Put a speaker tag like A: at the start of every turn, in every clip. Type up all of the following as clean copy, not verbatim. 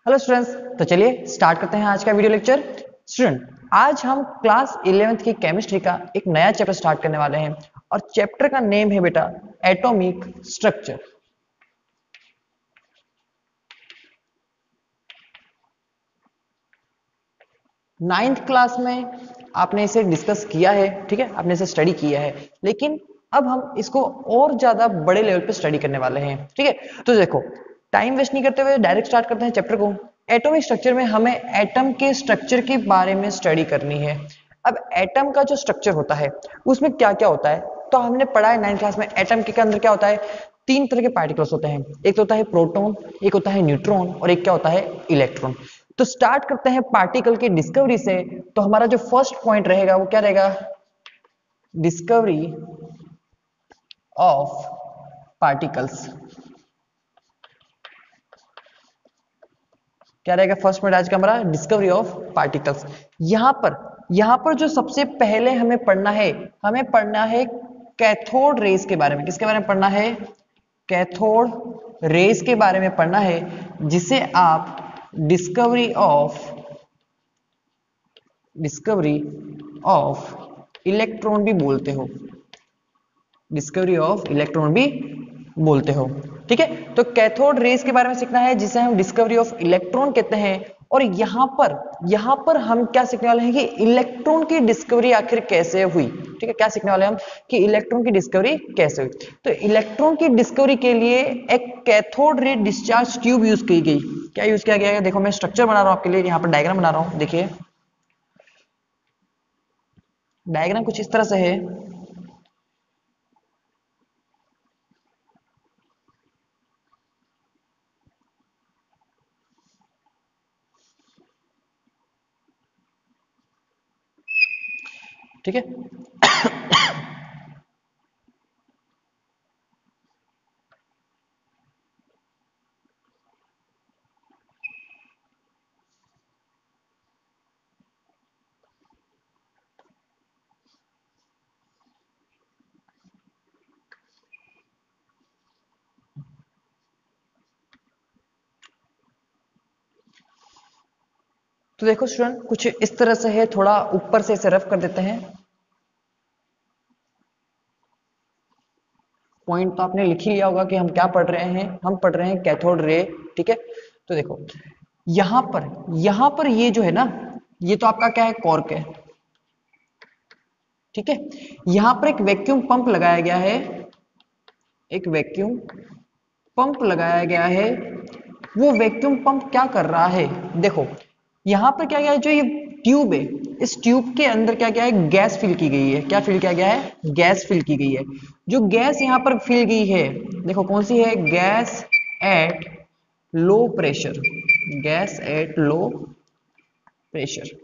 A: Hello students, तो चलिए start करते हैं आज का वीडियो लेक्चर। स्टूडेंट, आज हम क्लास 11th की केमिस्ट्री का एक नया चैप्टर स्टार्ट करने वाले हैं और चैप्टर का नेम है बेटा एटॉमिक स्ट्रक्चर। नाइन्थ क्लास में आपने इसे डिस्कस किया है, ठीक है, आपने इसे स्टडी किया है, लेकिन अब हम इसको और ज्यादा बड़े लेवल पे स्टडी करने वाले हैं। ठीक है, तो देखो टाइम वेस्ट नहीं करते हुए डायरेक्ट स्टार्ट करते हैं चैप्टर को। एटॉमिक स्ट्रक्चर में हमें एटम के स्ट्रक्चर के बारे में स्टडी करनी है। अब एटम का जो स्ट्रक्चर होता है उसमें क्या क्या होता है, तो हमने पढ़ा है नाइन्थ क्लास में एटम के अंदर क्या होता है। तीन तरह के पार्टिकल्स होते हैं, एक तो होता है प्रोटॉन, एक होता है न्यूट्रॉन और एक क्या होता है इलेक्ट्रॉन। तो स्टार्ट करते हैं पार्टिकल की डिस्कवरी से। तो हमारा जो फर्स्ट पॉइंट रहेगा वो क्या रहेगा, डिस्कवरी ऑफ पार्टिकल्स। क्या रहेगा फर्स्ट पॉइंट आज का हमारा, डिस्कवरी ऑफ पार्टिकल्स। यहां पर जो सबसे पहले हमें पढ़ना है कैथोड रेस के बारे में। किसके बारे में पढ़ना है, कैथोड रेस के बारे में पढ़ना है, जिसे आप डिस्कवरी ऑफ इलेक्ट्रॉन भी बोलते हो, डिस्कवरी ऑफ इलेक्ट्रॉन भी बोलते हो। ठीक है, तो कैथोड रेस के बारे में सीखना है जिसे हम डिस्कवरी ऑफ इलेक्ट्रॉन कहते हैं। और यहां पर हम क्या सीखने वाले हैं कि इलेक्ट्रॉन की डिस्कवरी आखिर कैसे हुई। ठीक है, क्या सीखने वाले हैं हम कि इलेक्ट्रॉन की डिस्कवरी कैसे हुई। तो इलेक्ट्रॉन की डिस्कवरी के लिए एक cathode ray discharge tube use की गई। क्या यूज किया गया है, देखो मैं स्ट्रक्चर बना रहा हूं आपके लिए, यहां पर डायग्राम बना रहा हूं। देखिए डायग्राम कुछ इस तरह से है। ठीक है, तो देखो स्टूडेंट कुछ इस तरह से है, थोड़ा ऊपर से इसे रफ कर देते हैं। पॉइंट तो आपने लिख ही लिया होगा कि हम क्या पढ़ रहे हैं, हम पढ़ रहे हैं कैथोड रे। ठीक है, तो देखो यहां पर ये जो है ना, ये तो आपका क्या है, कॉर्क है। ठीक है, यहां पर एक वैक्यूम पंप लगाया गया है, एक वैक्यूम पंप लगाया गया है। वो वैक्यूम पंप क्या कर रहा है, देखो यहां पर क्या गया है, जो ये ट्यूब है, इस ट्यूब के अंदर क्या गया है, गैस फिल की गई है। क्या फिल किया गया है, गैस फिल की गई है। जो गैस यहां पर फिल गई है, देखो कौन सी है, gas at low pressure, gas at low pressure.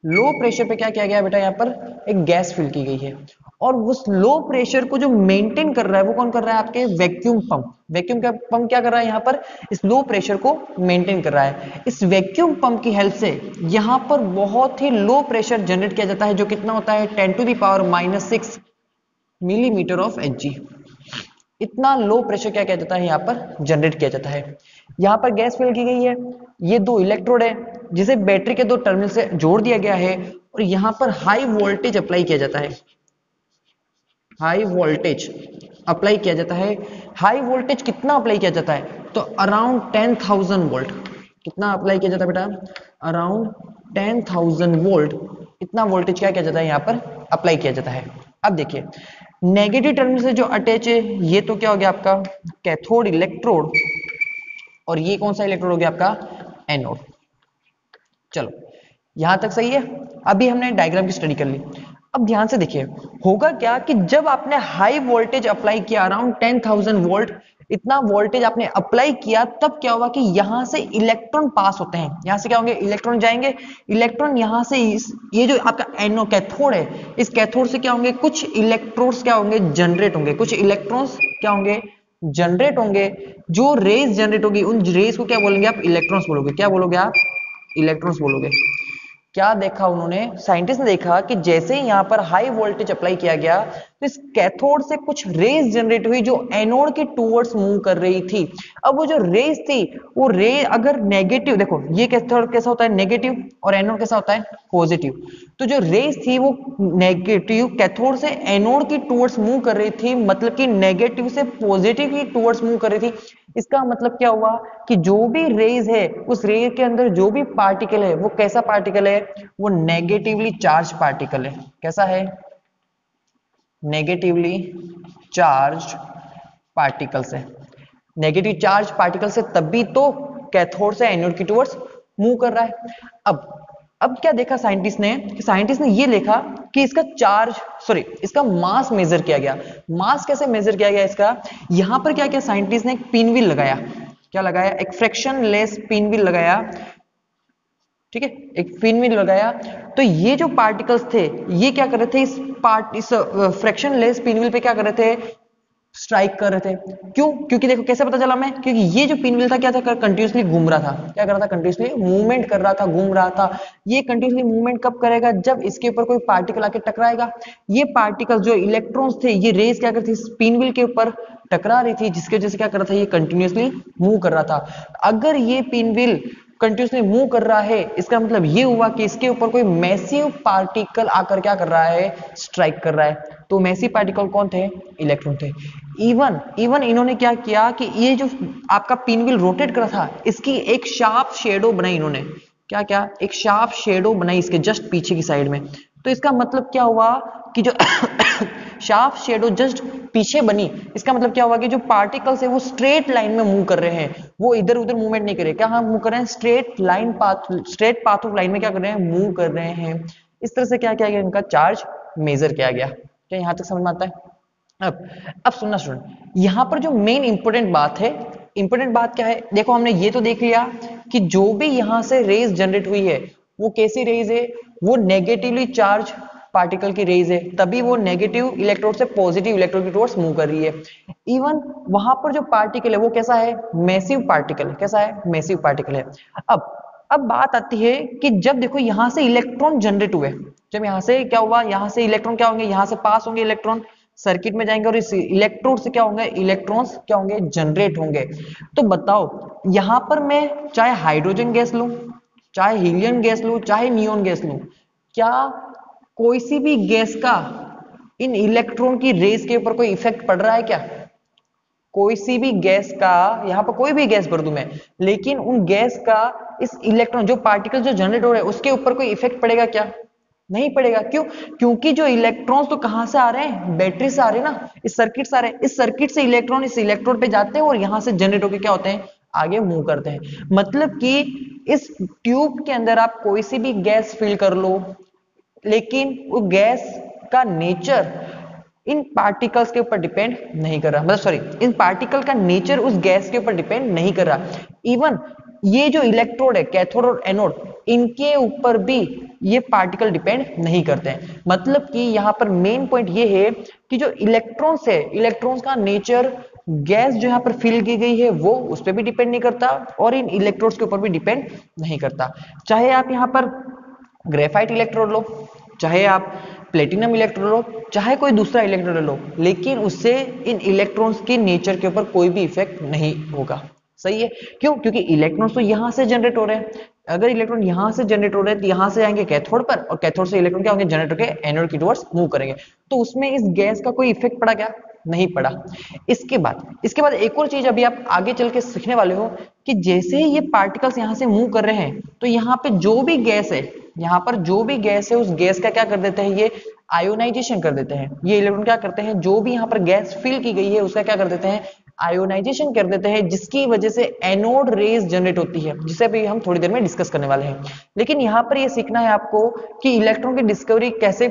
A: Low pressure पे क्या किया गया बेटा, यहां पर एक गैस फिल की गई है। और उस लो प्रेशर को जो मेंटेन कर रहा है वो कौन कर रहा है, आपके वैक्यूम पंप। वैक्यूम का पंप क्या कर रहा है, यहां पर इस लो प्रेशर को मेंटेन कर रहा है। इस वैक्यूम पंप की हेल्प से यहां पर बहुत ही लो प्रेशर जनरेट किया जाता है, जो कितना होता है 10⁻⁻⁶ मिलीमीटर ऑफ Hg। इतना लो प्रेशर क्या किया जाता है, यहां पर जनरेट किया जाता है। यहां पर गैस फिल की गई है, ये दो इलेक्ट्रोड है जिसे बैटरी के दो टर्मिनल से जोड़ दिया गया है, और यहां पर हाई वोल्टेज अप्लाई किया जाता है, हाई वोल्टेज अप्लाई किया जाता है। हाई वोल्टेज कितना अप्लाई किया जाता है, तो अराउंड 10,000 वोल्ट। कितना अप्लाई किया जाता है बेटा, अराउंड 10,000 वोल्ट। इतना वोल्टेज क्या किया जाता है, यहां पर अप्लाई किया जाता है। अब देखिए नेगेटिव टर्मिनल से जो अटैच है, ये तो क्या हो गया आपका कैथोड इलेक्ट्रोड, और ये कौन सा इलेक्ट्रोड हो गया आपका एनोड। चलो यहां तक सही है। अभी हमने डायग्राम की स्टडी कर ली। अब ध्यान से देखिए होगा क्या कि जब आपने हाई वोल्टेज अप्लाई किया, अराउंड 10,000 वोल्ट, इतना वोल्टेज आपने अप्लाई किया, तब क्या होगा कि यहां से इलेक्ट्रॉन पास होते हैं। यहां से क्या होंगे, इलेक्ट्रॉन जाएंगे। इलेक्ट्रॉन यहां से ये जो आपका एनो कैथोड है, इस कैथोड से क्या होंगे, कुछ इलेक्ट्रॉन्स क्या होंगे, जनरेट होंगे। कुछ इलेक्ट्रॉन्स क्या होंगे, जनरेट होंगे। जो रेज जनरेट होगी उन रेज को क्या बोलेंगे आप, इलेक्ट्रॉन्स बोलोगे। क्या बोलोगे आप, इलेक्ट्रॉन्स बोलोगे। क्या देखा उन्होंने, साइंटिस्ट ने देखा कि जैसे ही यहां पर हाई वोल्टेज अप्लाई किया गया, तो इस कैथोड से कुछ रेज जनरेट हुई जो एनोड के टूवर्ड्स मूव कर रही थी। अब वो जो रेज थी वो रे अगर नेगेटिव, देखो ये कैथोड कैसा होता है नेगेटिव और एनोड कैसा होता है पॉजिटिव, तो जो रेज थी वो नेगेटिव कैथोड से एनोड की टूवर्ड्स मूव कर रही थी, मतलब कि नेगेटिव से पॉजिटिव की टूवर्ड्स मूव कर रही थी। इसका मतलब क्या हुआ कि जो भी रेज है उस रेज के अंदर जो भी पार्टिकल है वो कैसा पार्टिकल है, वो नेगेटिवली चार्ज पार्टिकल है। कैसा है, नेगेटिवली चार्ज पार्टिकल्स है। नेगेटिव चार्ज पार्टिकल से तभी तो कैथोड से एनोड की टुवर्ड्स मूव कर रहा है। अब क्या देखा साइंटिस्ट ने, ये देखा कि इसका चार्ज इसका मास मेजर किया गया। मास कैसे मेजर किया गया इसका, यहां पर क्या किया साइंटिस्ट ने, एक पिन व्हील लगाया। क्या लगाया, एक फ्रैक्शन लेस पिन व्हील लगाया। ठीक है, एक पिन व्हील लगाया। तो ये जो पार्टिकल्स थे ये क्या कर रहे थे, इस फ्रैक्शन लेस पिन व्हील पे क्या कर रहे थे, स्ट्राइक कर रहे थे। क्यों, क्योंकि देखो कैसे पता चला मैं, क्योंकि ये जो पिन व्हील था क्या था, कंटिन्यूसली घूम रहा था। क्या कर रहा था, कंटिन्यूसली मूवमेंट कर रहा था, घूम रहा था। ये कंटिन्यूसली मूवमेंट कब करेगा, जब इसके ऊपर कोई पार्टिकल आके टकराएगा। ये पार्टिकल जो इलेक्ट्रॉन्स थे, ये रेस क्या करती थी, स्पिन व्हील के ऊपर टकरा रही थी, जिसके वजह से क्या कर रहा था, ये कंटिन्यूसली मूव कर रहा था। अगर ये पिन व्हील कंटिन्यूसली मूव कर रहा है, इसका मतलब ये हुआ कि इसके ऊपर कोई मैसिव पार्टिकल आकर क्या कर रहा है, स्ट्राइक कर रहा है। तो मैसिव पार्टिकल कौन थे, इलेक्ट्रॉन थे। इवन इन्होंने क्या किया कि ये जो आपका पिन व्हील रोटेट कर रहा था, इसकी एक शार्प शेडो बनाई इन्होंने। क्या एक शार्प शेडो बनाई इसके जस्ट पीछे की साइड में। तो इसका मतलब क्या हुआ कि जो शार्प शेडो जस्ट पीछे बनी, इसका मतलब क्या हुआ कि जो पार्टिकल्स है वो स्ट्रेट लाइन में मूव कर रहे हैं, वो इधर उधर मूवमेंट नहीं कर रहे। क्या हम मूव कर रहे हैं, स्ट्रेट पाथ ऑफ लाइन में क्या कर रहे हैं, मूव कर रहे हैं। इस तरह से क्या किया गया, इनका चार्ज मेजर किया गया। क्या यहां तक समझ में आता है। अब सुनना स्टूडेंट, यहां पर जो मेन इंपॉर्टेंट बात है, इंपॉर्टेंट बात क्या है, देखो हमने ये तो देख लिया कि जो भी यहां से रेज जनरेट हुई है वो कैसी रेज है, वो नेगेटिवली चार्ज पार्टिकल की रेज है, तभी वो नेगेटिव इलेक्ट्रोड से पॉजिटिव इलेक्ट्रोड की टुवर्ड्स मूव कर रही है। इवन वहां पर जो पार्टिकल है वो कैसा है, मैसिव पार्टिकल। कैसा है, मैसिव पार्टिकल है। अब बात आती है कि जब देखो यहां से इलेक्ट्रॉन जनरेट हुए, जब यहां से क्या हुआ, यहां से इलेक्ट्रॉन क्या होंगे, यहां से पास होंगे इलेक्ट्रॉन, सर्किट में जाएंगे और इस इलेक्ट्रोड से क्या होंगे, इलेक्ट्रॉन्स क्या होंगे, जनरेट होंगे। तो बताओ यहां पर मैं चाहे हाइड्रोजन गैस लूं, चाहे हीलियम गैस लूं, चाहे नियोन गैस लूं, क्या कोई सी भी गैस का इन इलेक्ट्रॉन की रेस के ऊपर कोई इफेक्ट पड़ रहा है क्या, कोई सी भी गैस का, यहां पर कोई भी गैस भर दूं मैं, लेकिन उन गैस का इस इलेक्ट्रॉन जो पार्टिकल जो जनरेट हो रहे हैं उसके ऊपर कोई इफेक्ट पड़ेगा क्या, नहीं पड़ेगा। क्यों, क्योंकि जो इलेक्ट्रॉन्स तो कहां से आ रहे हैं, बैटरी से आ रहे हैं ना, इस सर्किट से आ रहे हैं, इस सर्किट से इलेक्ट्रॉन इस इलेक्ट्रोड पे जाते हैं और यहां से जनरेट होकर क्या होते हैं, आगे मूव करते हैं। मतलब कि इस ट्यूब के अंदर आप कोई सी भी गैस फिल कर लो, लेकिन वो गैस का नेचर इन पार्टिकल्स के ऊपर डिपेंड नहीं कर रहा, मतलब इन पार्टिकल का नेचर उस गैस के ऊपर डिपेंड नहीं कर रहा। इवन ये जो इलेक्ट्रोड है, कैथोड और एनोड, इनके ऊपर भी ये पार्टिकल डिपेंड नहीं करते हैं। मतलब कि यहां पर मेन पॉइंट ये है कि जो इलेक्ट्रॉन्स है, इलेक्ट्रॉन्स का नेचर गैस जो यहां पर फिल की गई है वो उस पर भी डिपेंड नहीं करता और इन इलेक्ट्रोड्स के ऊपर भी डिपेंड नहीं करता। चाहे आप यहां पर ग्रेफाइट इलेक्ट्रोड लो, चाहे आप प्लेटिनम इलेक्ट्रोड लो, चाहे कोई दूसरा इलेक्ट्रोड लो, लेकिन उससे इन इलेक्ट्रॉन्स की नेचर के ऊपर कोई भी इफेक्ट नहीं होगा। सही है, क्यों, क्योंकि इलेक्ट्रॉन्स तो यहां से जनरेट हो रहे हैं। अगर इलेक्ट्रॉन यहां से जनरेट हो रहे हैं तो यहां से आएंगे कैथोड पर, और कैथोड से इलेक्ट्रॉन क्या होंगे, जनरेट होकर एनोड की टुवर्ड्स मूव करेंगे। तो उसमें इस गैस का कोई इफेक्ट पड़ा क्या, नहीं पड़ा। इसके बाद एक और चीज अभी आप आगे चल के सीखने वाले हो कि जैसे ही ये पार्टिकल्स यहां से मूव कर रहे हैं तो यहाँ पे जो भी गैस है, यहाँ पर जो भी गैस है उस गैस का क्या कर देते हैं, ये आयोनाइजेशन कर देते हैं। ये इलेक्ट्रॉन क्या करते हैं, जो भी यहाँ पर गैस फिल की गई है उसका क्या कर देते हैं, आयोनाइजेशन कर देते हैं, जिसकी वजह से एनोड रेज जनरेट होती है, जिसे भी हम थोड़ी देर में डिस्कस करने वाले हैं। लेकिन यहाँ पर ये सीखना है आपको कि इलेक्ट्रॉन की डिस्कवरी कैसे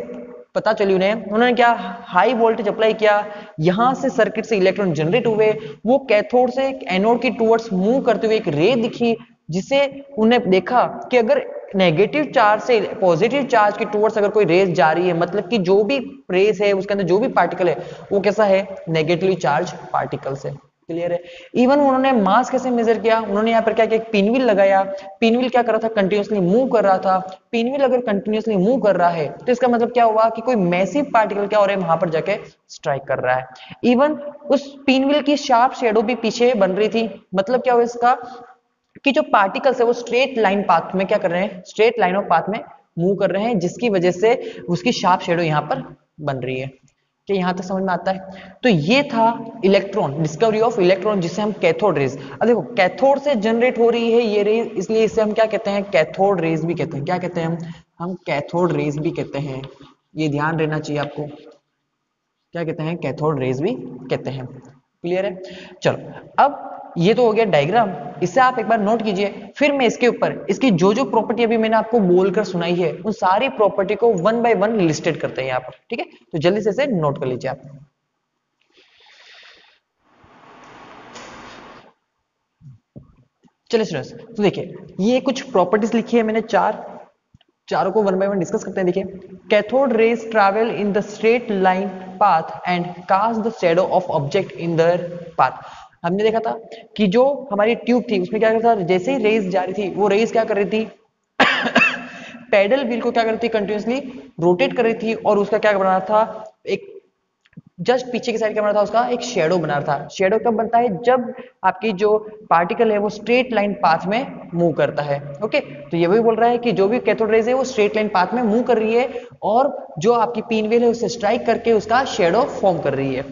A: पता चली उन्हें, उन्होंने क्या हाई वोल्टेज अप्लाई किया, यहां से सर्किट से इलेक्ट्रॉन जनरेट हुए, वो कैथोड से एनोड की टुवर्ड्स मूव करते हुए एक रे दिखी, जिसे उन्हें देखा कि अगर नेगेटिव चार्ज से पॉजिटिव चार्ज की टुवर्ड्स अगर कोई रेस जा रही है, मतलब कि जो भी रेस है उसके अंदर जो भी पार्टिकल है वो कैसा है, नेगेटिवली चार्ज पार्टिकल्स है। क्लियर है। इवन उन्होंने मास कैसे मेजर किया, उन्होंने यहाँ पर क्या किया, पिनव्हील लगाया। पिनव्हील क्या कर रहा था, कंटिन्यूअसली मूव कर रहा था। पिनव्हील अगर कंटिन्यूअसली मूव कर रहा है तो इसका मतलब क्या हुआ कि कोई मैसिव पार्टिकल क्या हो रहा है, वहां पर जाके स्ट्राइक कर रहा है। इवन उस पिनव्हील की शार्प शेडो भी पीछे बन रही थी। मतलब क्या हुआ इसका कि जो पार्टिकल्स है वो स्ट्रेट लाइन पाथ में क्या कर रहे हैं, स्ट्रेट लाइन ऑफ पाथ में मूव कर रहे हैं, जिसकी वजह से उसकी शार्प शेडो यहां पर बन रही है। कि यहां तक समझ में आता है। तो ये था इलेक्ट्रॉन, डिस्कवरी ऑफ इलेक्ट्रॉन, जिसे हम कैथोड रेज। अब देखो कैथोड से जनरेट हो रही है ये रेज, इसलिए इसे हम क्या कहते हैं, कैथोड रेज भी कहते हैं। क्या कहते हैं हम कैथोड रेज भी कहते हैं। ये ध्यान रहना चाहिए आपको, क्या कहते हैं, कैथोड रेज भी कहते हैं। क्लियर है। चलो अब ये तो हो गया डायग्राम, इसे आप एक बार नोट कीजिए। फिर मैं इसके ऊपर इसकी जो जो प्रॉपर्टी अभी मैंने आपको बोलकर सुनाई है उन सारी प्रॉपर्टी को वन बाय वन लिस्टेड करते हैं यहाँ पर। ठीक है, तो जल्दी से इसे नोट कर लीजिए आप। चलिए स्टूडेंट्स, तो देखिए ये कुछ प्रॉपर्टीज लिखी है मैंने, चारों को वन बाय वन डिस्कस करते हैं। देखिए, cathode rays travel in the straight line path and cast the shadow of object in their path. हमने देखा था कि जो हमारी ट्यूब थी उसमें क्या करता था, जैसे ही रेज जा रही थी वो रेज क्या कर रही थी, पैडल व्हील को क्या कर रही थी, कंटिन्यूसली रोटेट कर रही थी, और उसका क्या बना रहा था, एक जस्ट पीछे की साइड क्या बना था, उसका एक शेडो बना रहा था। शेडो कब बनता है, जब आपकी जो पार्टिकल है वो स्ट्रेट लाइन पाथ में मूव करता है। ओके, तो ये भी बोल रहा है कि जो भी कैथोड रेज है वो स्ट्रेट लाइन पाथ में मूव कर रही है, और जो आपकी पिन व्हील है उसे स्ट्राइक करके उसका शेडो फॉर्म कर रही है।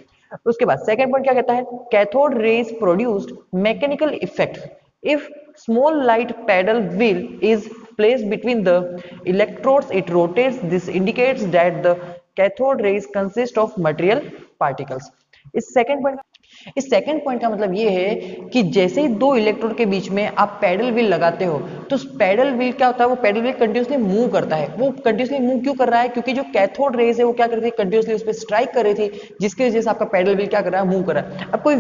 A: उसके बाद सेकंड पॉइंट क्या कहता है, cathode rays produced mechanical effect if small light pedal wheel is placed between the electrodes, it rotates. This indicates that the cathode rays consist of material particles. इस second point का मतलब ये है कि जैसे ही दो इलेक्ट्रोड के बीच में आप पैडल व्हील लगाते हो तो उस पैडल व्हील क्या होता है, वो पैडल व्हील कंटिन्यूसली मूव करता है। वो कंटिन्यूसली मूव क्यों कर रहा है, क्योंकि जो कैथोड रेज है वो क्या कर रही थी, कंटिन्यूसली उस पर स्ट्राइक कर रही थी, जिसकी वजह से आपका पैडल व्हील क्या कर रहा है, मूव कर रहा है। अब कोई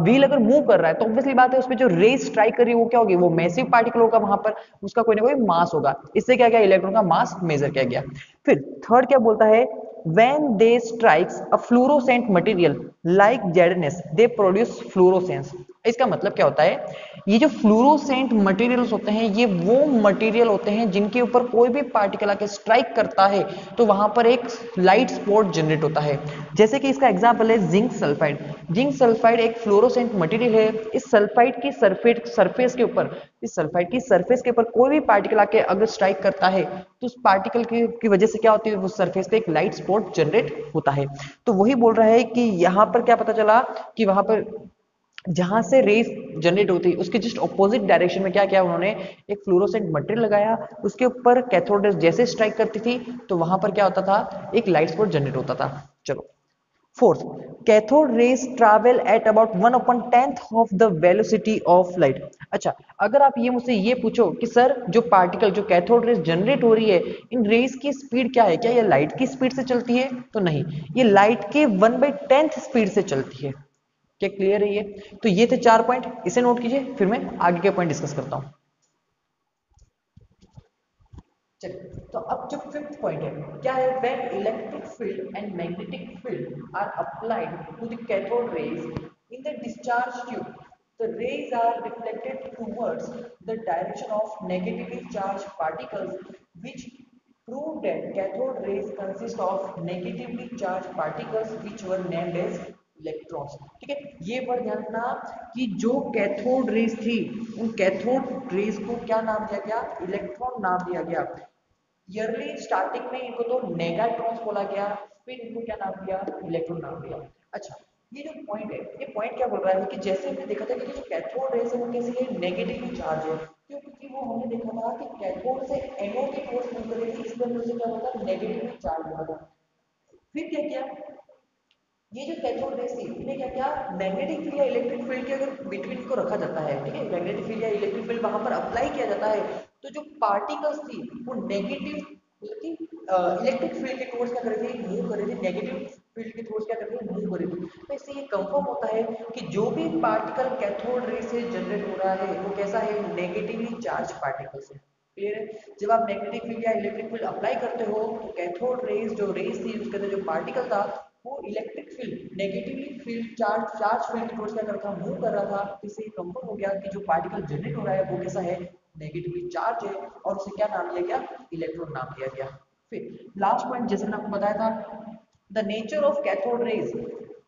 A: व्हील अगर मूव कर रहा है तो ऑब्वियसली बात है उसमें जो रेज स्ट्राइक कर रही है वो क्या होगी, वो मैसिव पार्टिकल होगा, वहां पर उसका कोई ना कोई मास होगा। इससे क्या गया, इलेक्ट्रॉन का मास मेजर किया गया। फिर थर्ड क्या बोलता है, when they strikes a fluorescent material like ZNS they produce fluorescence। इसका मतलब क्या होता है, ये जो फ्लोरोसेंट मटेरियल्स होते हैं ये वो मटेरियल होते हैं जिनके ऊपर कोई भी पार्टिकल आके स्ट्राइक करता है तो वहां पर एक लाइट स्पॉट जनरेट होता है। जैसे कि इसका एग्जांपल है जिंक सल्फाइड। जिंक सल्फाइड एक फ्लोरोसेंट मटेरियल है। इस सल्फाइड की सरफेस के ऊपर, इस सल्फाइड की सरफेस के ऊपर कोई भी पार्टिकल आके अगर स्ट्राइक करता है तो उस पार्टिकल की वजह से क्या होती है, उस सरफेस पे एक लाइट स्पॉट जनरेट होता है। तो वही बोल रहा है कि यहां पर क्या पता चला कि वहां पर जहां से रेस जनरेट होती उसके जस्ट ऑपोजिट डायरेक्शन में क्या किया उन्होंने, एक फ्लोरोसेंट मटेरियल लगाया, उसके ऊपर कैथोड रेस जैसे स्ट्राइक करती थी तो वहां पर क्या होता था, एक लाइट स्पॉट जनरेट होता था। चलो fourth, cathode rays travel at about 1/10 of the velocity of light. अच्छा, अगर आप ये मुझसे ये पूछो कि सर जो पार्टिकल जो कैथोड रेस जनरेट हो रही है इन रेस की स्पीड क्या है, क्या ये लाइट की स्पीड से चलती है, तो नहीं, ये लाइट के 1/10 स्पीड से चलती है। क्या क्लियर है ये? तो ये थे चार पॉइंट, इसे नोट कीजिए, फिर मैं आगे के पॉइंट डिस्कस करता हूं। चलिए, तो अब जो फिफ्थ पॉइंट है क्या है, when electric field and magnetic field are applied to the cathode rays in the discharge tube, the rays are reflected towards the direction of negatively charged particles, which prove that cathode rays consist of negatively charged particles which were named as electrons. ठीक है, ये पर ध्यान रखना कि जो cathode rays थी उन कैथोड रेज को क्या नाम दिया गया, इलेक्ट्रॉन नाम दिया गया। ईयरली स्टार्टिंग में इनको तो नेगाट्रॉन्स बोला गया, फिर इनको क्या नाम दिया, इलेक्ट्रॉन नाम दिया। अच्छा, ये जो पॉइंट है, ये पॉइंट क्या बोल रहा है कि जैसे हमने देखा था कि जो कैथोड रेज है वो कैसे है, नेगेटिवली चार्ज है। क्यों, क्योंकि वो हमने देखा था कि कैथोड से एनोड की ओर मूव कर रही थी, इसलिए हमने उसे क्या होता है, नेगेटिवली चार्ज होता था। फिर क्या किया, ये जो कैथोड रेज थी इन्हें क्या क्या, मैग्नेटिक फील्ड या इलेक्ट्रिक फील्ड के अगर बिटवीन को रखा जाता है, ठीक है, मैग्नेटिक फील्ड या इलेक्ट्रिक फील्ड वहां पर अप्लाई किया जाता है तो जो पार्टिकल्स थी वो नेगेटिव इलेक्ट्रिक फील्ड के टुवर्ड्स क्या कर रही थी, मूव कर रही थी, नेगेटिव फील्ड के टुवर्ड्स क्या कर रही थी, मूव कर रही थी। तो इससे ये कंफर्म होता है कि जो भी पार्टिकल कैथोड रे से जनरेट हो रहा है वो कैसा है, नेगेटिवली चार्ज पार्टिकल है। क्लियर है। जब आप मैग्नेटिक फील्ड या इलेक्ट्रिक फील्ड अप्लाई करते हो तो कैथोड रेज जो रेज थी उसके अंदर जो पार्टिकल था वो electric field negatively field charge field की टुवर्ड्स क्या कर रहा था, मूव कर रहा था। इससे कंफर्म हो गया कि जो पार्टिकल जनरेट हो रहा है वो कैसा है, नेगेटिवली चार्ज है, और उसे क्या नाम दिया गया, इलेक्ट्रॉन नाम दिया गया। फिर लास्ट पॉइंट जैसे मैंने आपको बताया था, the nature of cathode rays.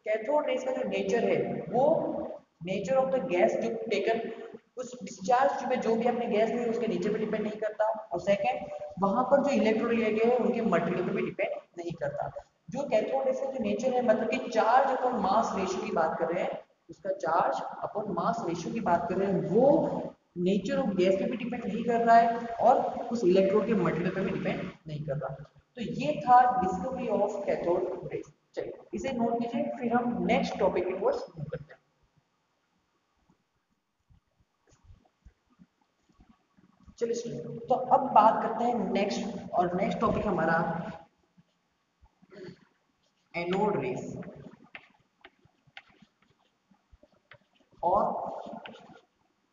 A: Cathode rays का जो नेचर है वो नेचर ऑफ द गैस जो टेकन, उस डिस्चार्ज में जो भी आपने गैस ली उसके नेचर पे डिपेंड नहीं करता, और सेकंड वहां पर जो इलेक्ट्रॉन लिए गए हैं उनके मटेरियल पे भी डिपेंड नहीं करता। जो कैथोड रेज का जो नेचर है, मतलब कि चार्ज अपॉन मास रेशियो की बात कर रहे हैं, उसका चार्ज अपॉन मास रेशियो की बात कर रहे हैं, वो नेचर ऑफ गैस पे भी डिपेंड नहीं कर रहा है और उस इलेक्ट्रोड के मटेरियल पे भी डिपेंड नहीं कर रहा। तो ये था डिस्कवरी ऑफ कैथोड रेज। चलिए इसे नोट कीजिए, फिर हम नेक्स्ट टॉपिक की ओर मूव करते हैं। चलिए स्टूडेंट, तो अब बात करते हैं नेक्स्ट, और नेक्स्ट टॉपिक हमारा एनोड रेस और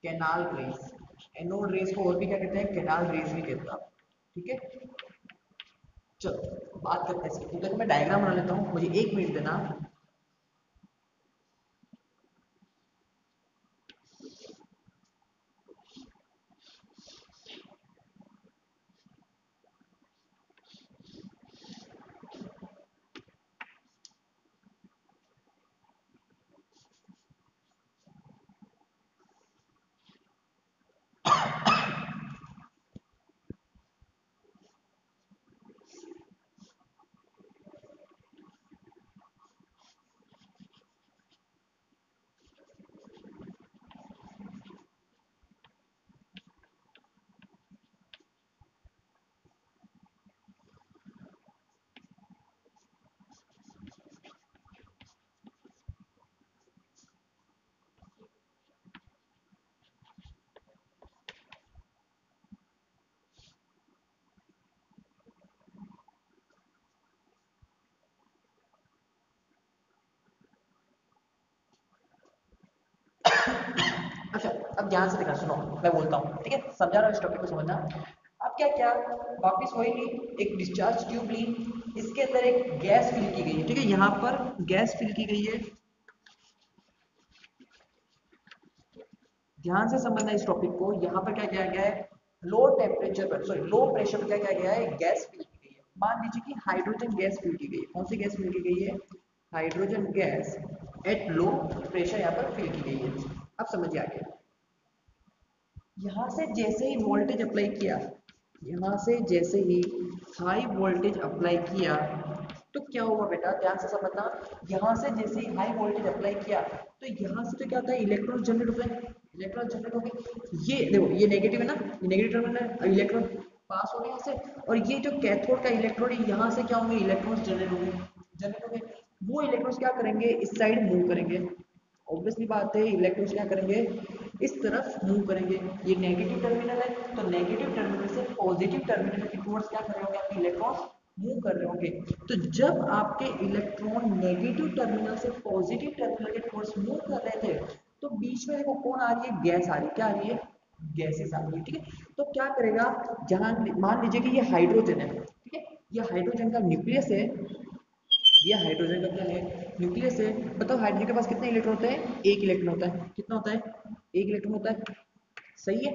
A: कैनाल रेस। एनोड रेस को और भी क्या कहते हैं, कैनाल रेस भी कहते हैं। ठीक है, चलो बात करते हैं इसकी। तो मैं डायग्राम बना लेता हूँ, मुझे 1 मिनट देना। अच्छा, अब ध्यान से देखना, सुनो मैं बोलता हूँ, ठीक है, समझा रहा हूँ, इस टॉपिक को समझना। अब क्या क्या वापिस वही ली, एक डिस्चार्ज ट्यूब ली, इसके अंदर एक गैस फिल की गई है, ठीक है, यहाँ पर गैस फिल की गई है। ध्यान से समझना इस टॉपिक को। यहाँ पर क्या किया गया है, लो टेम्परेचर पर, सॉरी लो प्रेशर पर क्या किया गया है, गैस फिल की गई है। मान लीजिए कि हाइड्रोजन गैस फिल की गई है। कौन सी गैस फिल की गई है, hydrogen gas at low pressure यहाँ पर फिल की गई है। अब समझिए आगे, यहाँ से जैसे ही वोल्टेज अप्लाई किया, यहाँ से जैसे ही हाई वोल्टेज अप्लाई किया, तो क्या हुआ बेटा, ध्यान से समझना। यहाँ से जैसे ही हाई वोल्टेज अप्लाई किया, तो यहाँ से तो क्या होता है, इलेक्ट्रॉन जनरेट होता है, इलेक्ट्रॉन जनरेट हो गए। ये देखो, ये नेगेटिव है ना, ये नेगेटिव टर्मिनल है, इलेक्ट्रॉन पास हो गए यहाँ से, और ये जो कैथोड का इलेक्ट्रोड है, यहाँ से क्या होंगे, इलेक्ट्रॉन्स जनरेट होंगे, जनरेट होंगे। वो इलेक्ट्रॉन्स क्या करेंगे, इस साइड मूव करेंगे। ऑब्वियसली बात है, इलेक्ट्रॉन्स क्या करेंगे, इस तरफ मूव करेंगे। ये नेगेटिव टर्मिनल है, तो नेगेटिव टर्मिनल से पॉजिटिव टर्मिनल की टुवर्ड्स क्या कर रहे होंगे, आपके इलेक्ट्रॉन्स मूव कर रहे होंगे। तो जब आपके इलेक्ट्रॉन नेगेटिव टर्मिनल से पॉजिटिव टर्मिनल के टुवर्ड्स मूव कर रहे थे, तो बीच में देखो कौन आ रही है, गैस आ रही है। क्या आ रही है, गैसेस आ रही है। ठीक है, तो क्या करेगा, जहां मान लीजिए कि ये हाइड्रोजन है, ठीक है, ये हाइड्रोजन का न्यूक्लियस है, ये हाइड्रोजन का क्या है, न्यूक्लियस है। बताओ हाइड्रोजन के पास कितने इलेक्ट्रॉन होते हैं, एक इलेक्ट्रॉन होता है। कितना होता है, एक इलेक्ट्रॉन होता है, सही है।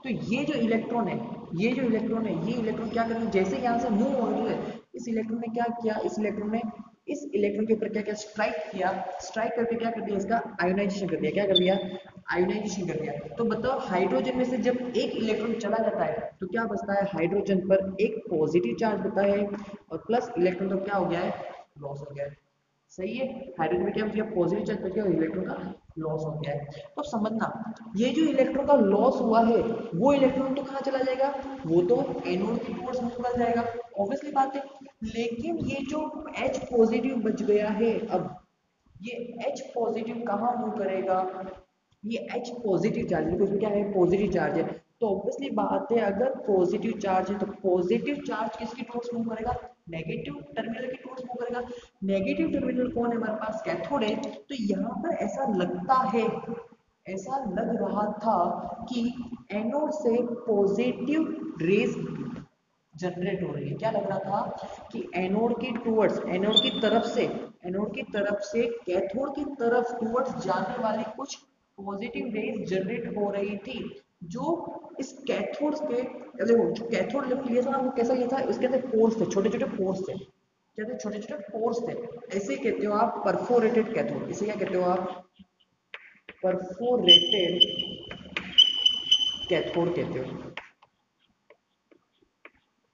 A: तो ये जो इलेक्ट्रॉन है, ये जो इलेक्ट्रॉन है, ये इलेक्ट्रॉन क्या करेंगे, जैसे यहाँ से मूव हो रही है, इस इलेक्ट्रॉन ने क्या किया, इस इलेक्ट्रॉन के ऊपर क्या क्या स्ट्राइक किया, स्ट्राइक करके क्या कर दिया, इसका आयोनाइजेशन कर दिया। क्या कर दिया, आयोनाइजेशन कर दिया। तो बताओ हाइड्रोजन में से जब एक इलेक्ट्रॉन चला जाता है, तो क्या बचता है, हाइड्रोजन पर एक पॉजिटिव चार्ज बचता है, और प्लस इलेक्ट्रॉन तो क्या हो गया है, लॉस हो गया है। सही है, हाइड्रोजन में क्या हो गया, पॉजिटिव चार्ज बच गया और इलेक्ट्रॉन का लॉस हो गया है। तो समझना, ये जो इलेक्ट्रॉन का लॉस हुआ है, वो इलेक्ट्रॉन तो कहाँ चला जाएगा, वो तो एनोड की टुवर्ड्स मूव कर जाएगा, ऑब्वियसली बात है। लेकिन ये जो H पॉजिटिव बच गया है, अब ये H पॉजिटिव कहाँ मूव करेगा, ये H पॉजिटिव चार्ज है, उसमें क्या है, पॉजिटिव चार्ज है। तो ऑब्वियसली बात है, अगर पॉजिटिव चार्ज है तो पॉजिटिव चार्ज किसकी टुवर्ड्स मूव करेगा, नेगेटिव टर्मिनल की टुवर्ड्स मूव करेगा। नेगेटिव टर्मिनल कौन है, हमारे पास कैथोड है। तो यहाँ पर ऐसा लगता है, ऐसा लग रहा था कि एनोड से पॉजिटिव रेज जनरेट हो रही है। क्या लग रहा था कि एनोड की टुवर्ड्स, एनोड की तरफ से एनोड की तरफ से कैथोड की तरफ टुवर्ड्स जाने वाली कुछ पॉजिटिव रेज जनरेट हो रही थी, जो इस कैथोड के, देखो जो कैथोड लिया था ना वो कैसा लिया था, उसके अंदर पोर्स थे, छोटे छोटे पोर्स थे, क्या थे, छोटे छोटे पोर्स थे। ऐसे कहते हो आप परफोरेटेड कैथोड, इसे क्या कहते हो आप, परफोरेटेड कैथोड कहते हो।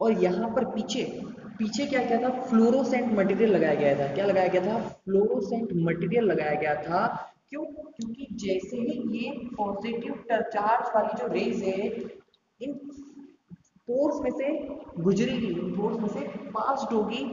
A: और यहाँ पर पीछे पीछे क्या क्या था, फ्लोरोसेंट मटेरियल लगाया गया था, क्या लगाया गया था, फ्लोरोसेंट मटेरियल लगाया गया था। क्यों, क्योंकि जैसे ही ये पॉजिटिव चार्ज वाली जो रेज है इन पोर्स में से गुजरेगी, पोर्स में से पास होगी,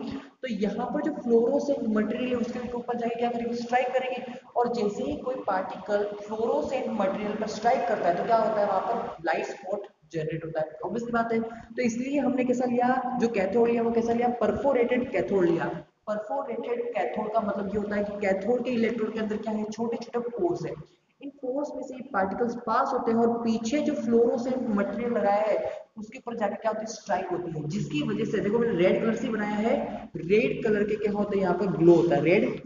A: तो यहाँ पर जो फ्लोरोसेंट मटेरियल है उसके ऊपर जाके क्या करेगी, स्ट्राइक करेगी। और जैसे ही कोई पार्टिकल फ्लोरोसेंट मटेरियल पर स्ट्राइक करता है तो क्या होता है, वहां पर लाइट स्पॉट जनरेट होता है, ऑब्वियसली बात है। तो इसलिए हमने कैसा लिया, जो कैथोड लिया वो कैसा लिया, परफोरेटेड कैथोड लिया। परफोरेटेड कैथोड का मतलब ये होता है कि कैथोड के इलेक्ट्रोड के अंदर क्या है, छोटे छोटे पोर्स है, इन पोर्स में से पार्टिकल्स पास होते हैं और पीछे जो फ्लोरोसेंट मटेरियल लगाया है उसके ऊपर जाके क्या होती है, स्ट्राइक होती है, जिसकी वजह से देखो मैंने रेड कलर से बनाया है, रेड कलर के क्या होता है, यहाँ पर ग्लो होता है, रेड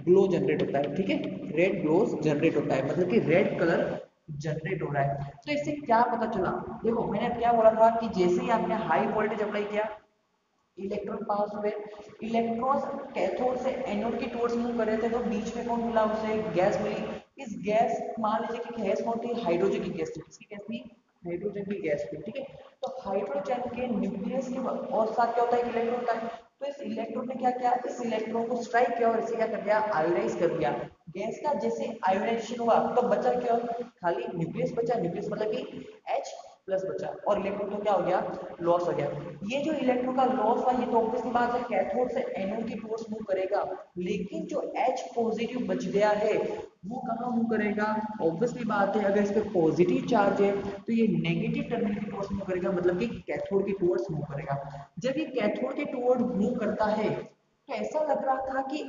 A: ग्लो जनरेट होता है, ठीक है, रेड ग्लोस जनरेट होता है, मतलब कि रेड कलर जनरेट हो रहा है। तो इससे क्या पता चला, देखो मैंने क्या बोला था कि जैसे ही आपने हाई वोल्टेज अप्लाई किया, इलेक्ट्रॉन पास हुए, इलेक्ट्रॉन कैथोड से एनोड की टुवर्ड्स मूव कर रहे थे, तो बीच में कौन मिला, उसे गैस मिली। इस गैस, मान लीजिए कि गैस कौन थी, हाइड्रोजन की गैस थी, किसकी गैस थी, हाइड्रोजन की गैस थी, ठीक है। तो हाइड्रोजन के न्यूक्लियस के और साथ क्या होता है, इलेक्ट्रॉन होता है। तो इस इलेक्ट्रॉन ने क्या किया, इस इलेक्ट्रॉन को स्ट्राइक किया और इसे क्या कर दिया, आयोनाइज कर दिया। गैस का जैसे आयोनाइजेशन हुआ तो बचा क्या, खाली न्यूक्लियस बचा, न्यूक्लियस मतलब कि H प्लस बचा, और इलेक्ट्रॉन तो क्या हो गया, लॉस हो गया। ये जो इलेक्ट्रॉन का लॉस हुआ ये तो ऑब्वियसली बात है कैथोड से एनोड की टुवर्ड्स मूव करेगा, लेकिन जो H पॉजिटिव बच गया है वो कहाँ मूव करेगा, ऑब्वियसली बात है अगर इस पे पॉजिटिव चार्ज है तो ये नेगेटिव टर्मिनल की टुवर्ड्स मूव करेगा, मतलब कि कैथोड की टुवर्ड्स मूव करेगा। जब ये कैथोड के टुवर्ड्स मूव करता है तो ऐसा लग रहा था कि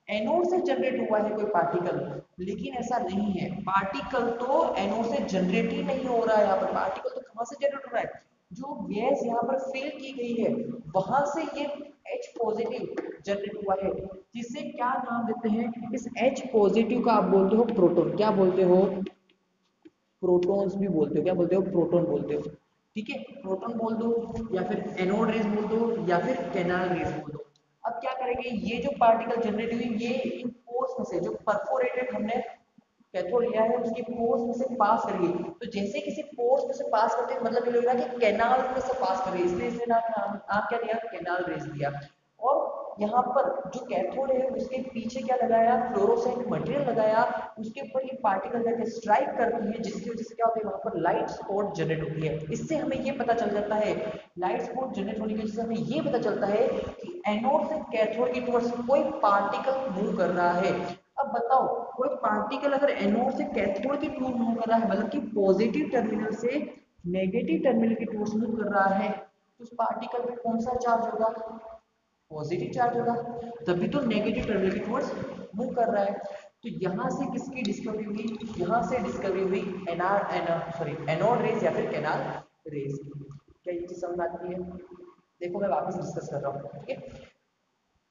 A: एनोड से जनरेट हुआ है कोई पार्टिकल, लेकिन ऐसा नहीं है, पार्टिकल तो एनोड से जनरेट ही नहीं हो रहा है, यहाँ पर पार्टिकल तो कहां से जनरेट हो रहा है, जो गैस यहाँ पर फिल की गई है वहां से ये H पॉजिटिव जनरेट हुआ है, जिसे क्या नाम देते हैं, इस H पॉजिटिव का आप बोलते हो प्रोटॉन, क्या बोलते हो, प्रोटॉन्स भी बोलते हो, क्या बोलते हो, प्रोटॉन बोलते हो, ठीक है, प्रोटॉन बोल दो या फिर एनोड रेज बोल दो या फिर कैनाल रेज बोल दो। अब क्या करेंगे, ये जो पार्टिकल जनरेट हुई ये इन पोर्स में से, जो परफोरेटेड हमने कैथोड लिया है उसकी पोर्स में से पास करिए, तो जैसे किसी पोर्स में से पास करते हैं मतलब ये लग रहा है कि कैनाल में से पास कर रही है, इसलिए इसे नाम आप क्या दिया, कैनाल रेज दिया। और यहाँ पर जो कैथोड है उसके पीछे क्या लगाया, फ्लोरोसेंट मटेरियल लगाया, उसके ऊपर ये पार्टिकल जाके स्ट्राइक करती है, जिसकी वजह से क्या होता है, वहां पर लाइट स्पॉट जनरेट होती है। इससे हमें ये पता चल जाता है, लाइट स्पॉट जनरेट होने की वजह से हमें ये पता चलता है कि एनोड से कैथोड की टुवर्ड्स कोई पार्टिकल मूव कर रहा है। अब बताओ, कोई पार्टिकल अगर एनोड से कैथोड की टुवर्ड्स मूव कर रहा है, मतलब कि पॉजिटिव टर्मिनल से नेगेटिव टर्मिनल की टुवर्ड्स मूव कर रहा है, तो उस पार्टिकल पे कौन सा चार्ज होगा, पॉजिटिव चार्ज होगा, तभी तो नेगेटिव टर्मिनल की टुवर्ड्स मूव कर रहा है। तो यहां से किसकी डिस्कवरी हुई, यहां से डिस्कवरी हुई एनोड रेज या फिर कैनाल रेज की। क्या ये चीज समझ आती है, देखो मैं वापस डिस्कस कर रहा हूँ, ठीक है।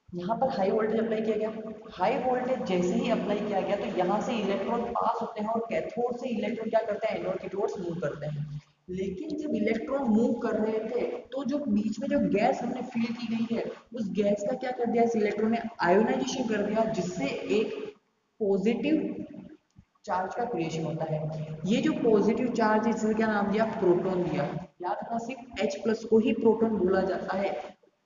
A: यहाँ पर हाई वोल्टेज अप्लाई किया गया, हाई वोल्टेज जैसे ही अप्लाई किया गया तो यहाँ से इलेक्ट्रॉन पास होते हैं और कैथोड से इलेक्ट्रॉन क्या करते हैं, एनोड की टुवर्ड्स मूव करते हैं। लेकिन जब इलेक्ट्रॉन मूव कर रहे थे तो जो बीच में जो गैस हमने फिल की गई है उस गैस का क्या कर दिया, इस इलेक्ट्रॉन ने आयोनाइजेशन कर दिया, जिससे एक पॉजिटिव चार्ज का क्रिएशन होता है। ये जो पॉजिटिव चार्ज है इससे क्या नाम दिया, प्रोटॉन दिया। याद रखना सिर्फ H प्लस को ही प्रोटॉन बोला जाता है,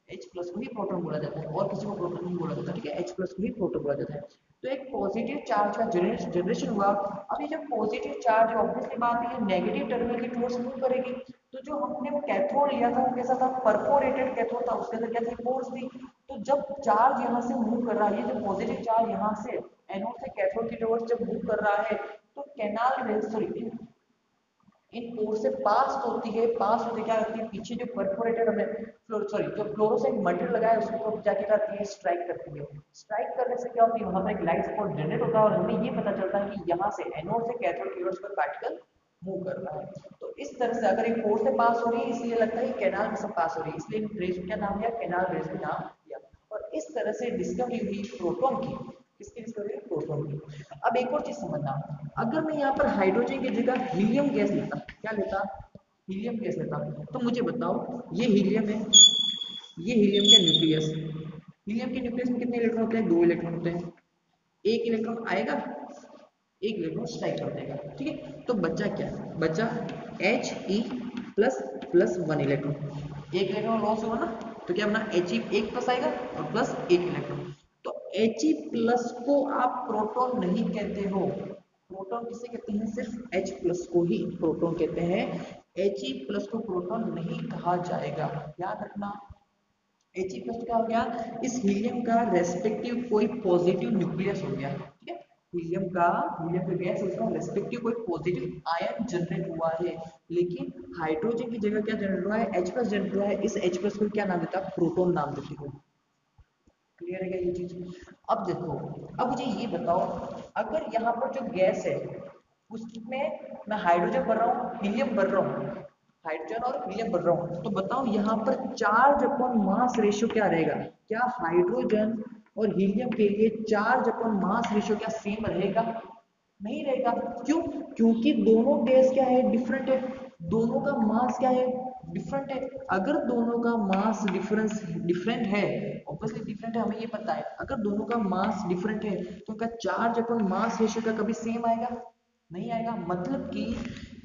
A: H प्लस को ही प्रोटॉन बोला जाता है, और किसी को प्रोटॉन नहीं बोला जाता, ठीक है, H प्लस को ही प्रोटॉन बोला जाता है। तो एक पॉजिटिव चार्ज का जनरेशन हुआ। अब ये जो पॉजिटिव चार्ज है ऑब्वियसली बात है नेगेटिव टर्मिनल की टुवर्ड्स मूव करेगी, तो जो हमने वो कैथोड लिया था वो कैसा था, परफोरेटेड कैथोड था, उसके अंदर क्या थी, पोर्स थी। तो जब चार्ज यहाँ से मूव कर रहा है, ये जो पॉजिटिव चार्ज यहाँ से एनोड से कैथोड की टुवर्ड्स जब मूव कर रहा है तो कैनाल रेज सॉरी इन पोर से पास होती है, पास होते क्या करती है, पीछे जो परफोरेटेड हमने सॉरी जो फ्लोरोसेंट मटेरियल लगाया है उसको जाके करती है, स्ट्राइक करती है। स्ट्राइक करने से क्या होती है, वहां पर एक लाइट स्पॉट जनरेट होता है और हमें ये पता चलता है कि यहाँ से एनोड से कैथोड की ओर पर पार्टिकल मूव कर रहा है। तो इस तरह से अगर एक पोर से पास हो रही है इसलिए लगता है कैनाल में से पास हो रही है, इसलिए इन रेज को क्या नाम दिया, कैनाल रेज का नाम इस तरह से डिस्कवरी हुई प्रोटॉन की। किसकी डिस्कवरी? प्रोटॉन की। अब एक और चीज समझना, अगर मैं यहाँ पर हाइड्रोजन की जगह हीलियम गैस लेता, क्या लेता? हीलियम गैस लेता, तो मुझे बताओ, ये हीलियम है, ये हीलियम का न्यूक्लियस, हीलियम के न्यूक्लियस में कितने इलेक्ट्रॉन होते हैं? 2 इलेक्ट्रॉन होते हैं। एक इलेक्ट्रॉन आएगा, एक इलेक्ट्रॉन स्ट्राइक कर देगा, ठीक है। तो बचा क्या? बचा He प्लस प्लस 1 इलेक्ट्रॉन। एक इलेक्ट्रॉन लॉस हुआ ना, तो क्या बना? He एक प्लस आएगा और प्लस एक इलेक्ट्रॉन। तो He प्लस को आप प्रोटॉन नहीं कहते हो। प्रोटॉन किसे कहते हैं? सिर्फ H प्लस को ही प्रोटॉन कहते हैं। He प्लस को प्रोटॉन नहीं कहा जाएगा, याद रखना। He प्लस क्या हो गया? इस हीलियम का रेस्पेक्टिव कोई पॉजिटिव न्यूक्लियस हो गया, ठीक है। हीलियम का गैस, उसका रेस्पेक्टिव कोई पॉजिटिव आयन जनरेट हुआ है, लेकिन हाइड्रोजन की जगह क्या जनरेट हुआ है? H प्लस जनरेट हुआ है। इस H प्लस को क्या नाम देता? प्रोटॉन नाम देते हो। क्लियर है क्या ये चीज? अब देखो, अब मुझे ये बताओ, अगर यहाँ पर जो गैस है उसमें मैं हाइड्रोजन भर रहा हूँ, हीलियम भर रहा हूँ, हाइड्रोजन और हीलियम भर रहा हूँ, तो बताओ यहाँ पर चार्ज अपॉन मास रेशियो क्या रहेगा? क्या हाइड्रोजन और हीलियम के लिए चार्ज अपॉन मास रेशियो क्या सेम रहेगा? नहीं रहेगा। क्यों? क्योंकि दोनों गैस क्या है? डिफरेंट है। दोनों का मास क्या है? डिफरेंट है। अगर दोनों का मास डिफरेंट है, ऑब्वियसली डिफरेंट है, हमें ये पता है। अगर दोनों का मास डिफरेंट है तो उनका चार्ज अपन मास रेशियो का कभी सेम आएगा? नहीं आएगा। मतलब कि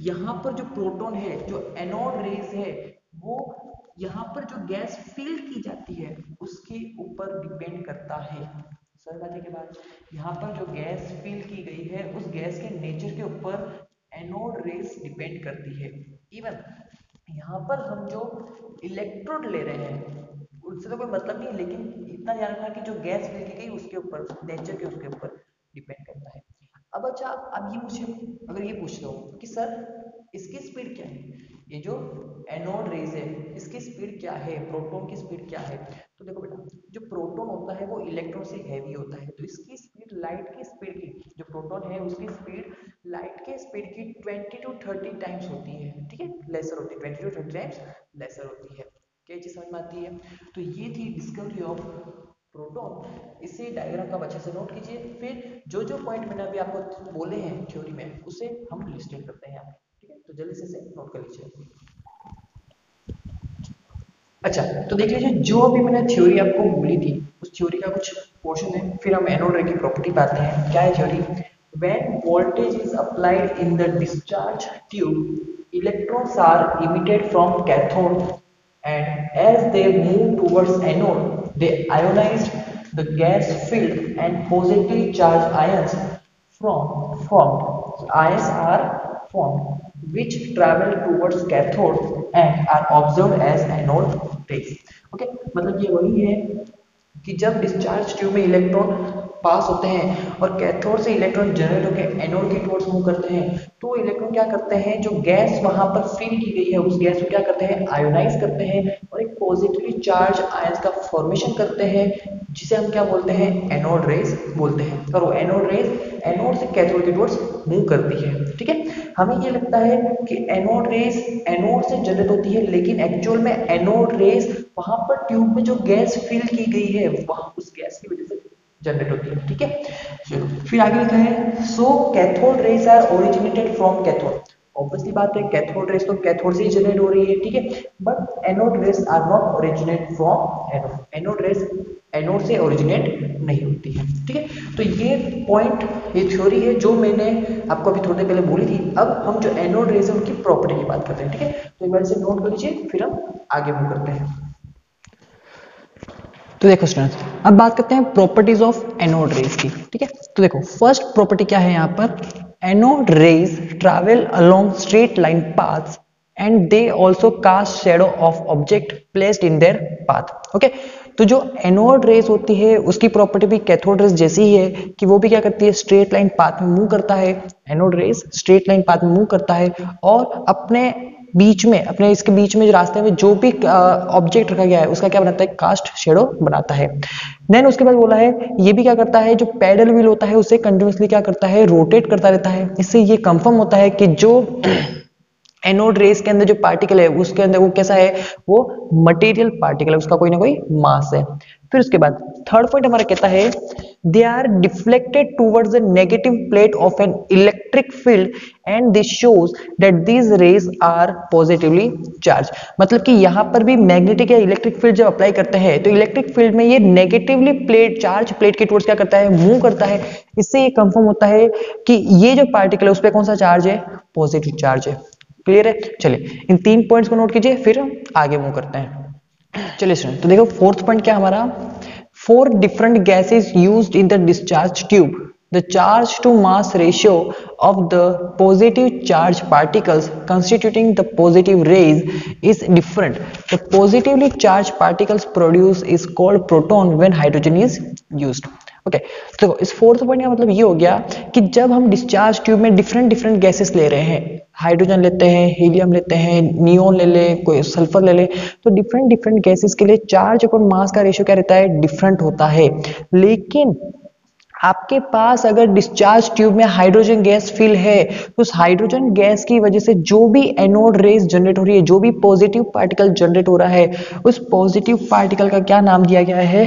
A: यहाँ पर जो प्रोटॉन है, जो एनोड रेज है, वो यहाँ पर जो गैस फिल की जाती है उसके ऊपर डिपेंड करता है। समझ आने के बाद यहाँ पर जो गैस फिल की गई है उस गैस के नेचर के ऊपर एनोड रेस डिपेंड करती है। इवन यहाँ पर हम जो इलेक्ट्रोड ले रहे हैं उससे तो कोई मतलब नहीं है, लेकिन इतना याद रखना कि जो गैस फिल की गई उसके ऊपर, नेचर के उसके ऊपर डिपेंड करता है। अब अच्छा, अब ये मुझे अगर ये पूछ लो कि सर इसकी स्पीड क्या है, ये जो एनोड रेज है इसकी स्पीड क्या है, प्रोटॉन की स्पीड क्या है, तो देखो बेटा, जो प्रोटॉन होता है वो इलेक्ट्रॉन से हैवी होता है, तो इसकी स्पीड लाइट की स्पीड की, जो प्रोटॉन है उसकी स्पीड लाइट के स्पीड की 20 to 30 टाइम्स होती है, ठीक है, लेसर होती है, 20 to 30 टाइम्स लेसर होती है। क्या चीज समझ में आती है? तो ये थी डिस्कवरी ऑफ प्रोटॉन। इसे डायग्राम का अच्छे से नोट कीजिए, फिर जो जो पॉइंट मैंने अभी आपको बोले हैं थ्योरी में उसे हम लिस्टेड करते हैं, ठीक है। तो जल्दी से इसे नोट कर लीजिए। अच्छा, तो देख लीजिए, जो अभी मैंने थ्योरी आपको बोली थी उस थ्योरी का कुछ पोर्शन है, फिर हम एनोड रे की प्रॉपर्टी पे आते हैं। क्या है theory? When voltage is applied in the discharge tube, electrons are emitted from cathode and as they move towards anode, they ionized the gas filled and positively charged ions ions are formed which travel towards cathode and are observed as anode rays. Okay, मतलब ये वही है कि जब discharge tube में electron पास होते हैं और कैथोड से इलेक्ट्रॉन जनरेट होकर एनोड की टुवर्ड्स मूव करते हैं, तो इलेक्ट्रॉन क्या करते हैं, जो गैस वहां पर फिल की गई है उस गैस को क्या करते हैं? आयोनाइज करते हैं और एक पॉजिटिवली चार्ज आयंस का फॉर्मेशन करते हैं, जिसे हम क्या बोलते हैं? एनोड रेज बोलते हैं। और वो एनोड रेज एनोड से कैथोड की टुवर्ड्स मूव करती है, ठीक है। हमें ये लगता है कि एनोड रेज एनोड से जनरेट होती है, लेकिन एक्चुअल में एनोड रेज वहां पर ट्यूब में जो गैस फिल की गई है वहां उस गैस की वजह से जनरेट होती है, ठीक है। चलो फिर आगे लिखा है, so cathode rays are originated from cathode. Obviously बात है, कैथोड रेज तो कैथोड से ही जनरेट हो रही है, ठीक है, but anode rays are not originate from anode. Anode rays anode से ओरिजिनेट नहीं होती है, ठीक है। तो ये पॉइंट, ये थ्योरी है जो मैंने आपको अभी थोड़ी देर पहले बोली थी। अब हम जो एनोड रेज है उनकी प्रॉपर्टी की बात करते हैं, ठीक है। तो एक बार इसे नोट कर लीजिए, फिर हम आगे मूव करते हैं। तो देखो स्टूडेंट्स, अब बात करते हैं प्रॉपर्टीज ऑफ एनोड रेज की, ठीक है। तो देखो फर्स्ट प्रॉपर्टी क्या है यहाँ पर, anode rays travel along straight line paths and they also cast shadow of object placed in their path. Okay, तो जो एनोड रेज होती है उसकी प्रॉपर्टी भी कैथोड रेज जैसी ही है कि वो भी क्या करती है? स्ट्रेट लाइन पाथ में मूव करता है। Anode rays straight line path में मूव करता है और अपने बीच में, अपने इसके बीच में जो रास्ते में जो भी ऑब्जेक्ट रखा गया है उसका क्या बनाता है? कास्ट शेडो बनाता है। देन उसके बाद बोला है ये भी क्या करता है, जो पैडल व्हील होता है उसे कंटिन्यूअसली क्या करता है? रोटेट करता रहता है। इससे ये कंफर्म होता है कि जो एनोड रेस के अंदर जो पार्टिकल है उसके अंदर वो कैसा है? वो मटेरियल पार्टिकल है, उसका कोई ना कोई मास है। फिर उसके बाद थर्ड पॉइंट हमारा कहता है they are deflected towards the negative plate of an electric field and this shows that these rays are positively charge. मतलब कि यहाँ पर भी मैग्नेटिक या इलेक्ट्रिक फील्ड जब अप्लाई करते हैं तो इलेक्ट्रिक फील्ड में ये नेगेटिवली प्लेट चार्ज प्लेट के टूवर्ड्स क्या करता है, मूव करता है। इससे ये कंफर्म होता है कि ये जो पार्टिकल है उस पर कौन सा चार्ज है, पॉजिटिव चार्ज है। क्लियर है? चलिए इन 3 पॉइंट्स को नोट कीजिए, फिर हम आगे मूव करते हैं। चलिए स्टूडेंट, तो देखो फोर्थ पॉइंट क्या हमारा, 4 different gases used in the discharge tube. The charge to mass ratio of the positive charge particles constituting the positive rays is different. The positively charged particles produced is called proton when hydrogen is used. Okay तो इस fourth point का मतलब ये हो गया कि जब हम डिस्चार्ज ट्यूब में डिफरेंट गैसेस ले रहे हैं, हाइड्रोजन लेते हैं, हीलियम लेते हैं, नियोन ले ले, कोई सल्फर ले ले, तो डिफरेंट गैसेस के लिए चार्ज अपॉन मास का रेशियो क्या रहता है, डिफरेंट होता है। लेकिन आपके पास अगर डिस्चार्ज ट्यूब में हाइड्रोजन गैस फिल है तो उस हाइड्रोजन गैस की वजह से जो भी एनोड रेज जनरेट हो रही है, जो भी पॉजिटिव पार्टिकल जनरेट हो रहा है, उस पॉजिटिव पार्टिकल का क्या नाम दिया गया है,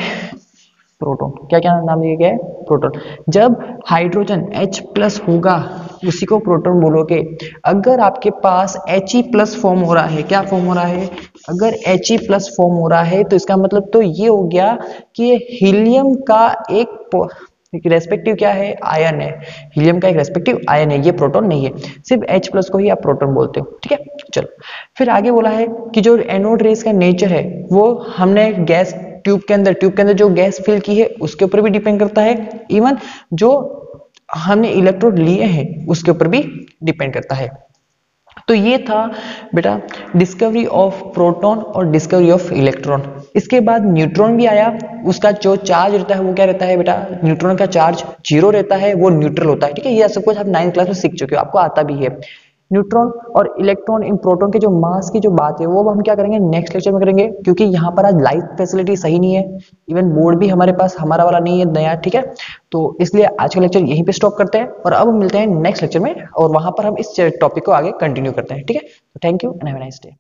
A: प्रोटॉन। क्या नाम दिया गया है, प्रोटॉन। जब हाइड्रोजन H+ होगा उसी को प्रोटॉन बोलोगे। अगर आपके पास He+ फॉर्म हो रहा है, क्या फॉर्म हो रहा है, अगर He+ फॉर्म हो रहा है तो इसका मतलब तो ये हो गया कि ये हीलियम का एक रेस्पेक्टिव क्या है, आयन है। हीलियम का एक रेस्पेक्टिव आयन है, ये प्रोटॉन नहीं है। सिर्फ H+ को ही आप प्रोटॉन बोलते हो, ठीक है। चलो फिर आगे बोला है कि जो एनोड रेज का नेचर है वो हमने गैस ट्यूब के अंदर जो गैस फिल की है उसके ऊपर भी डिपेंड करता है, इवन जो हमने इलेक्ट्रोड लिए हैं उसके ऊपर भी डिपेंड करता है। तो ये था बेटा डिस्कवरी ऑफ प्रोटॉन और डिस्कवरी ऑफ इलेक्ट्रॉन। इसके बाद न्यूट्रॉन भी आया, उसका जो चार्ज रहता है वो क्या रहता है बेटा, न्यूट्रॉन का चार्ज 0 रहता है, वो न्यूट्रल होता है, ठीक है। ये सब कुछ आप 9th क्लास में सीख चुके हो, आपको आता भी है। न्यूट्रॉन और इलेक्ट्रॉन इन प्रोटॉन के जो मास की जो बात है वो हम क्या करेंगे, नेक्स्ट लेक्चर में करेंगे, क्योंकि यहाँ पर आज लाइट फैसिलिटी सही नहीं है, इवन बोर्ड भी हमारे पास हमारा वाला नहीं है नया, ठीक है। तो इसलिए आज का लेक्चर यहीं पे स्टॉप करते हैं और अब मिलते हैं नेक्स्ट लेक्चर में और वहां पर हम इस टॉपिक को आगे कंटिन्यू करते हैं, ठीक है। तो thank you and have a nice day.